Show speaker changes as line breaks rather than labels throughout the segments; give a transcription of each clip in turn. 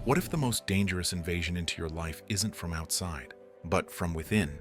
What if the most dangerous invasion into your life isn't from outside, but from within,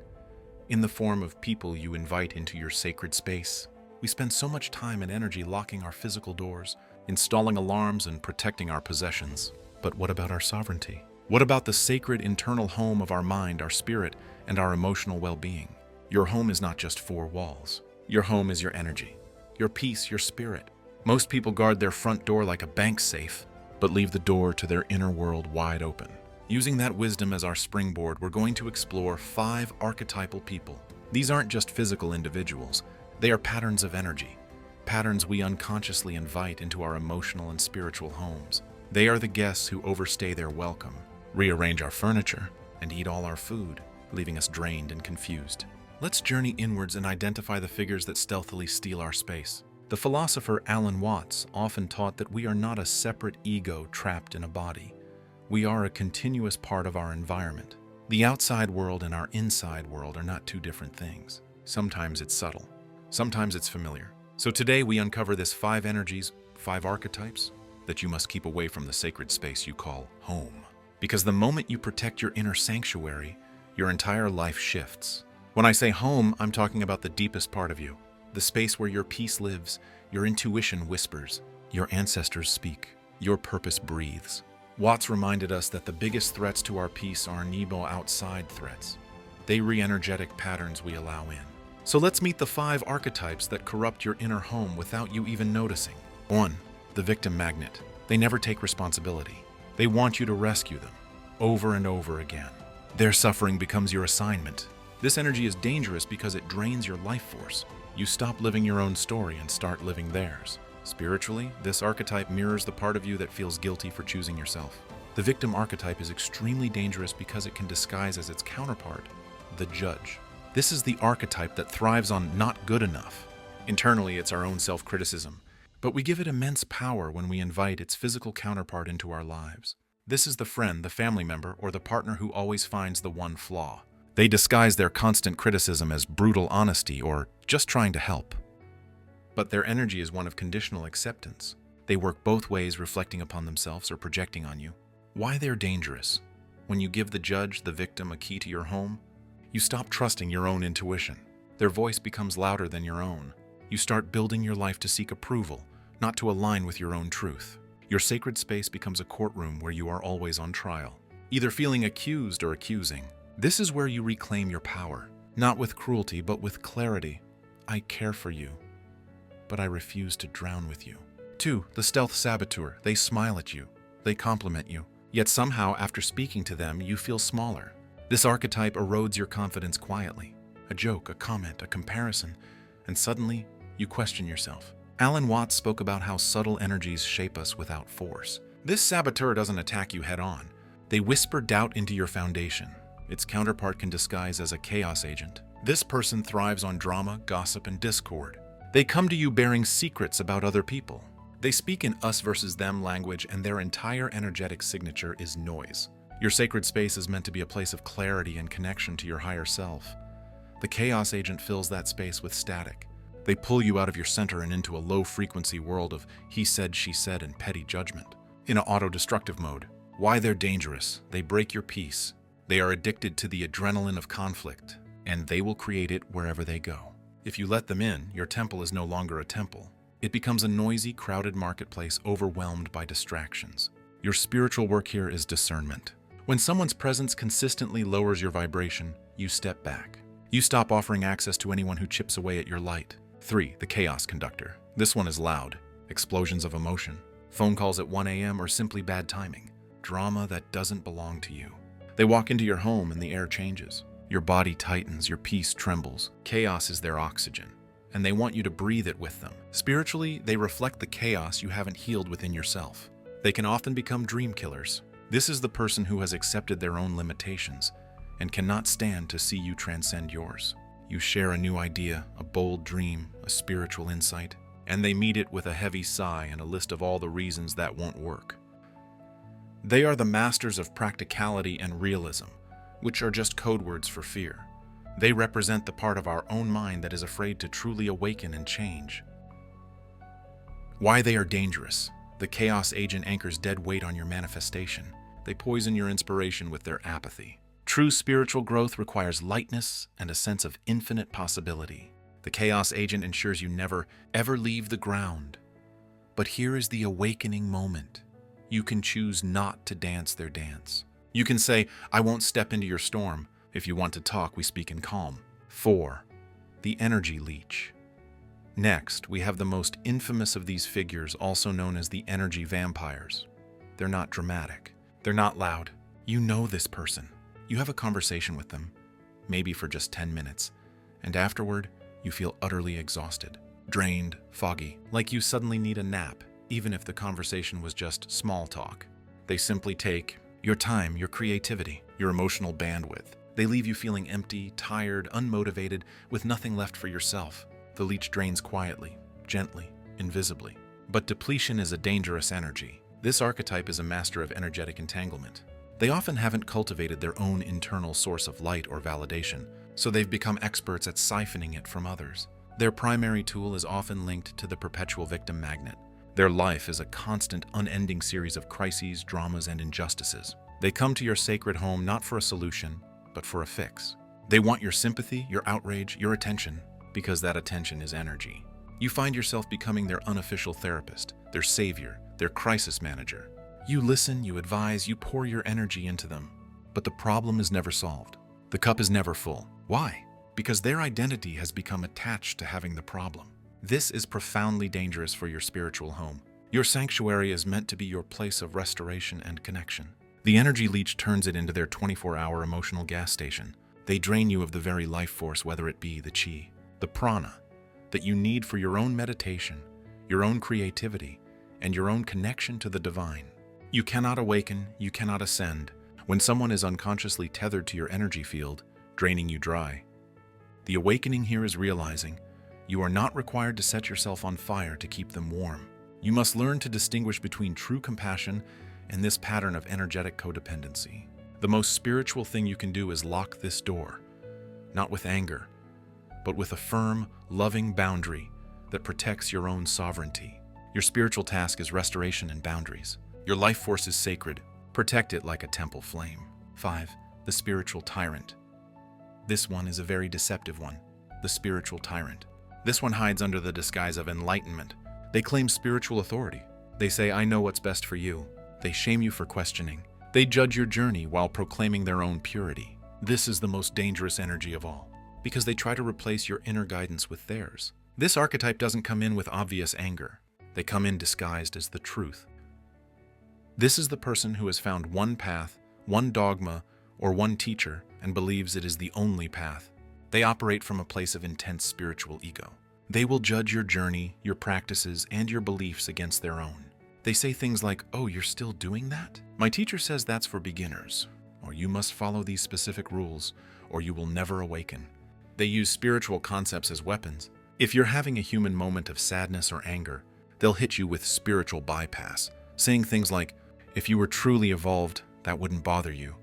in the form of people you invite into your sacred space? We spend so much time and energy locking our physical doors, installing alarms, and protecting our possessions. But what about our sovereignty? What about the sacred internal home of our mind, our spirit, and our emotional well-being? Your home is not just four walls. Your home is your energy, your peace, your spirit. Most people guard their front door like a bank safe, but leave the door to their inner world wide open. Using that wisdom as our springboard, we're going to explore 5 archetypal people. These aren't just physical individuals. They are patterns of energy, patterns we unconsciously invite into our emotional and spiritual homes. They are the guests who overstay their welcome, rearrange our furniture, and eat all our food, leaving us drained and confused. Let's journey inwards and identify the figures that stealthily steal our space. The philosopher Alan Watts often taught that we are not a separate ego trapped in a body. We are a continuous part of our environment. The outside world and our inside world are not two different things. Sometimes it's subtle. Sometimes it's familiar. So today we uncover this 5 energies, 5 archetypes that you must keep away from the sacred space you call home. Because the moment you protect your inner sanctuary, your entire life shifts. When I say home, I'm talking about the deepest part of you, the space where your peace lives, your intuition whispers, your ancestors speak, your purpose breathes. Watts reminded us that the biggest threats to our peace are Nebo outside threats. They re-energetic patterns we allow in. So let's meet the 5 archetypes that corrupt your inner home without you even noticing. 1. The victim magnet. They never take responsibility. They want you to rescue them, over and over again. Their suffering becomes your assignment. This energy is dangerous because it drains your life force. You stop living your own story and start living theirs. Spiritually, this archetype mirrors the part of you that feels guilty for choosing yourself. The victim archetype is extremely dangerous because it can disguise as its counterpart, the judge. This is the archetype that thrives on not good enough. Internally, it's our own self-criticism, but we give it immense power when we invite its physical counterpart into our lives. This is the friend, the family member, or the partner who always finds the one flaw. They disguise their constant criticism as brutal honesty or just trying to help. But their energy is one of conditional acceptance. They work both ways, reflecting upon themselves or projecting on you. Why they're dangerous? When you give the judge, the victim, a key to your home, you stop trusting your own intuition. Their voice becomes louder than your own. You start building your life to seek approval, not to align with your own truth. Your sacred space becomes a courtroom where you are always on trial, either feeling accused or accusing. This is where you reclaim your power, not with cruelty, but with clarity. I care for you, but I refuse to drown with you. 2. The stealth saboteur. They smile at you. They compliment you. Yet somehow, after speaking to them, you feel smaller. This archetype erodes your confidence quietly. A joke, a comment, a comparison, and suddenly, you question yourself. Alan Watts spoke about how subtle energies shape us without force. This saboteur doesn't attack you head-on. They whisper doubt into your foundation. Its counterpart can disguise as a chaos agent. This person thrives on drama, gossip, and discord. They come to you bearing secrets about other people. They speak in us versus them language, and their entire energetic signature is noise. Your sacred space is meant to be a place of clarity and connection to your higher self. The chaos agent fills that space with static. They pull you out of your center and into a low-frequency world of he said, she said, and petty judgment. In an auto-destructive mode. Why they're dangerous? They break your peace. They are addicted to the adrenaline of conflict, and they will create it wherever they go. If you let them in, your temple is no longer a temple. It becomes a noisy, crowded marketplace overwhelmed by distractions. Your spiritual work here is discernment. When someone's presence consistently lowers your vibration, you step back. You stop offering access to anyone who chips away at your light. 3. The chaos conductor. This one is loud. Explosions of emotion. Phone calls at 1 a.m. or simply bad timing. Drama that doesn't belong to you. They walk into your home and the air changes. Your body tightens, your peace trembles. Chaos is their oxygen, and they want you to breathe it with them. Spiritually, they reflect the chaos you haven't healed within yourself. They can often become dream killers. This is the person who has accepted their own limitations and cannot stand to see you transcend yours. You share a new idea, a bold dream, a spiritual insight, and they meet it with a heavy sigh and a list of all the reasons that won't work. They are the masters of practicality and realism, which are just code words for fear. They represent the part of our own mind that is afraid to truly awaken and change. Why they are dangerous. The chaos agent anchors dead weight on your manifestation. they poison your inspiration with their apathy. True spiritual growth requires lightness and a sense of infinite possibility. The chaos agent ensures you never, ever leave the ground. But here is the awakening moment. You can choose not to dance their dance. You can say, I won't step into your storm. If you want to talk, we speak in calm. 4. The energy leech. Next, we have the most infamous of these figures, also known as the energy vampires. They're not dramatic. They're not loud. You know this person. You have a conversation with them, maybe for just 10 minutes, and afterward, you feel utterly exhausted, drained, foggy, like you suddenly need a nap, even if the conversation was just small talk. They simply take your time, your creativity, your emotional bandwidth. They leave you feeling empty, tired, unmotivated, with nothing left for yourself. The leech drains quietly, gently, invisibly. But depletion is a dangerous energy. This archetype is a master of energetic entanglement. They often haven't cultivated their own internal source of light or validation, so they've become experts at siphoning it from others. Their primary tool is often linked to the perpetual victim magnet. Their life is a constant, unending series of crises, dramas, and injustices. They come to your sacred home not for a solution, but for a fix. They want your sympathy, your outrage, your attention, because that attention is energy. You find yourself becoming their unofficial therapist, their savior, their crisis manager. You listen, you advise, you pour your energy into them. But the problem is never solved. The cup is never full. Why? Because their identity has become attached to having the problem. This is profoundly dangerous for your spiritual home. Your sanctuary is meant to be your place of restoration and connection. The energy leech turns it into their 24-hour emotional gas station. They drain you of the very life force, whether it be the chi, the prana, that you need for your own meditation, your own creativity, and your own connection to the divine. You cannot awaken, you cannot ascend, when someone is unconsciously tethered to your energy field, draining you dry. The awakening here is realizing you are not required to set yourself on fire to keep them warm. You must learn to distinguish between true compassion and this pattern of energetic codependency. The most spiritual thing you can do is lock this door, not with anger, but with a firm, loving boundary that protects your own sovereignty. Your spiritual task is restoration and boundaries. Your life force is sacred. Protect it like a temple flame. 5. The spiritual tyrant. This one is a very deceptive one. The spiritual tyrant. This one hides under the disguise of enlightenment. They claim spiritual authority. They say, I know what's best for you. They shame you for questioning. They judge your journey while proclaiming their own purity. This is the most dangerous energy of all, because they try to replace your inner guidance with theirs. This archetype doesn't come in with obvious anger. They come in disguised as the truth. This is the person who has found one path, one dogma, or one teacher, and believes it is the only path. They operate from a place of intense spiritual ego. They will judge your journey, your practices, and your beliefs against their own. They say things like, oh, you're still doing that? My teacher says that's for beginners, or you must follow these specific rules, or you will never awaken. They use spiritual concepts as weapons. If you're having a human moment of sadness or anger, they'll hit you with spiritual bypass, saying things like, if you were truly evolved, that wouldn't bother you.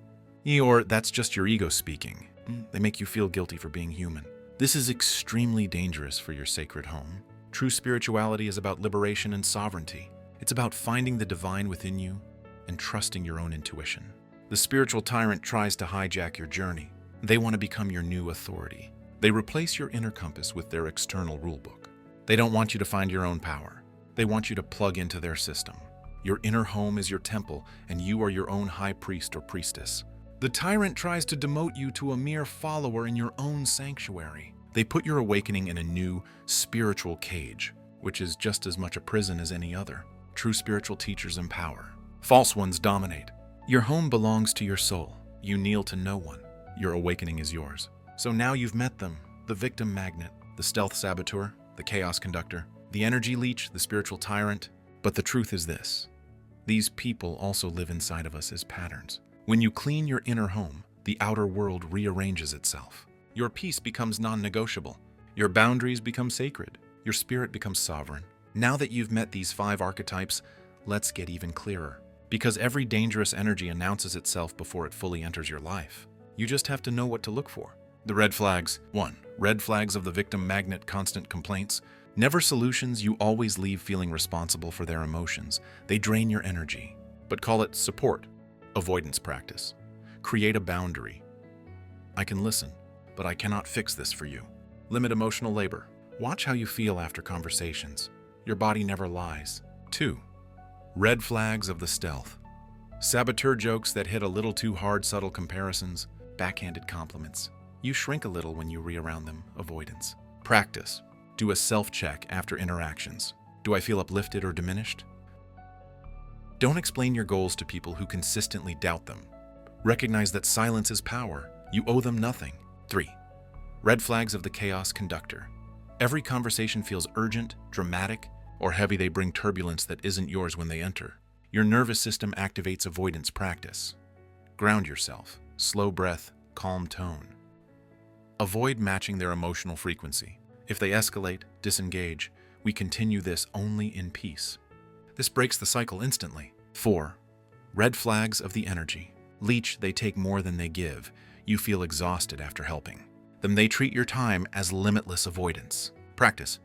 Or that's just your ego speaking. They make you feel guilty for being human. This is extremely dangerous for your sacred home. True spirituality is about liberation and sovereignty. It's about finding the divine within you and trusting your own intuition. The spiritual tyrant tries to hijack your journey. They want to become your new authority. They replace your inner compass with their external rulebook. They don't want you to find your own power. They want you to plug into their system. Your inner home is your temple, and you are your own high priest or priestess. The tyrant tries to demote you to a mere follower in your own sanctuary. They put your awakening in a new, spiritual cage, which is just as much a prison as any other. True spiritual teachers empower. False ones dominate. Your home belongs to your soul. You kneel to no one. Your awakening is yours. So now you've met them, the victim magnet, the stealth saboteur, the chaos conductor, the energy leech, the spiritual tyrant. But the truth is this. These people also live inside of us as patterns. When you clean your inner home, the outer world rearranges itself. Your peace becomes non-negotiable. Your boundaries become sacred. Your spirit becomes sovereign. Now that you've met these 5 archetypes, let's get even clearer. Because every dangerous energy announces itself before it fully enters your life. You just have to know what to look for. The red flags. 1. Red flags of the victim magnet: constant complaints. Never solutions, you always leave feeling responsible for their emotions. They drain your energy. But call it support. Avoidance practice. Create a boundary. I can listen, but I cannot fix this for you. Limit emotional labor. Watch how you feel after conversations. Your body never lies. 2. Red flags of the stealth. Saboteur jokes that hit a little too hard, subtle comparisons, backhanded compliments. You shrink a little when you re-around them. Avoidance. Practice. Do a self-check after interactions. Do I feel uplifted or diminished? Don't explain your goals to people who consistently doubt them. Recognize that silence is power. You owe them nothing. 3. Red flags of the chaos conductor. Every conversation feels urgent, dramatic, or heavy. They bring turbulence that isn't yours when they enter. Your nervous system activates avoidance practice. Ground yourself. Slow breath, calm tone. Avoid matching their emotional frequency. If they escalate, disengage. We continue this only in peace. This breaks the cycle instantly. 4. Red flags of the energy. Leech, they take more than they give. You feel exhausted after helping. Then they treat your time as limitless avoidance. Practice.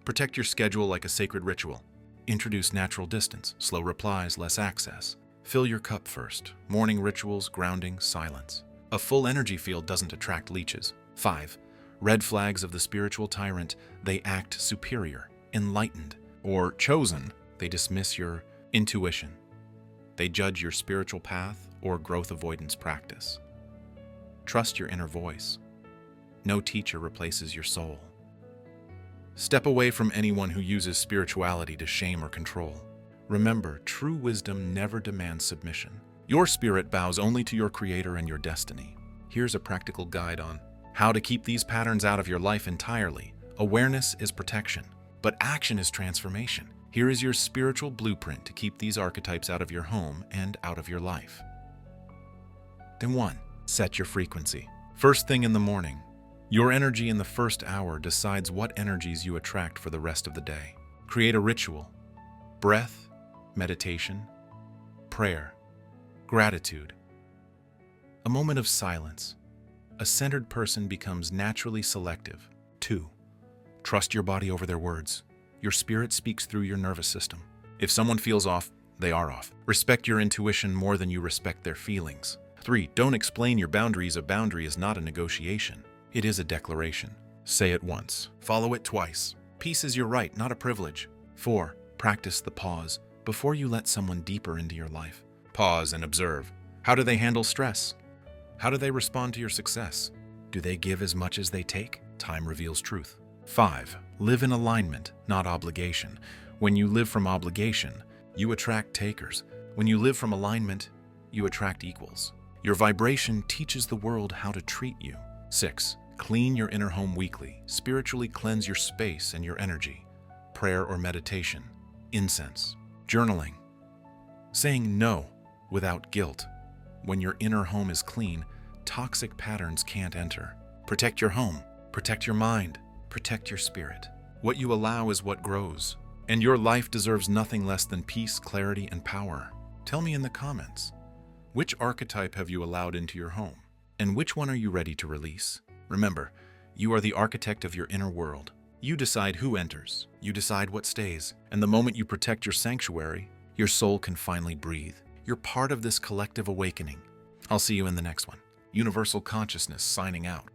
Protect your schedule like a sacred ritual. Introduce natural distance, slow replies, less access. Fill your cup first. Morning rituals, grounding, silence. A full energy field doesn't attract leeches. 5. Red flags of the spiritual tyrant. They act superior, enlightened, or chosen. They dismiss your intuition. They judge your spiritual path or growth avoidance practice. Trust your inner voice. No teacher replaces your soul. Step away from anyone who uses spirituality to shame or control. Remember, true wisdom never demands submission. Your spirit bows only to your creator and your destiny. Here's a practical guide on how to keep these patterns out of your life entirely. Awareness is protection, but action is transformation. Here is your spiritual blueprint to keep these archetypes out of your home and out of your life. Then 1. Set your frequency. First thing in the morning. Your energy in the first hour decides what energies you attract for the rest of the day. Create a ritual. Breath, meditation, prayer, gratitude. A moment of silence. A centered person becomes naturally selective. 2. Trust your body over their words. Your spirit speaks through your nervous system. If someone feels off, they are off. Respect your intuition more than you respect their feelings. 3. Don't explain your boundaries. A boundary is not a negotiation. It is a declaration. Say it once. Follow it twice. Peace is your right, not a privilege. 4. Practice the pause before you let someone deeper into your life. Pause and observe. How do they handle stress? How do they respond to your success? Do they give as much as they take? Time reveals truth. 5. Live in alignment, not obligation. When you live from obligation, you attract takers. When you live from alignment, you attract equals. Your vibration teaches the world how to treat you. 6. Clean your inner home weekly. Spiritually cleanse your space and your energy. Prayer or meditation. Incense. Journaling. Saying no without guilt. When your inner home is clean, toxic patterns can't enter. Protect your home. Protect your mind. Protect your spirit. What you allow is what grows. And your life deserves nothing less than peace, clarity, and power. Tell me in the comments, which archetype have you allowed into your home? And which one are you ready to release? Remember, you are the architect of your inner world. You decide who enters. You decide what stays. And the moment you protect your sanctuary, your soul can finally breathe. You're part of this collective awakening. I'll see you in the next one. Universal Consciousness signing out.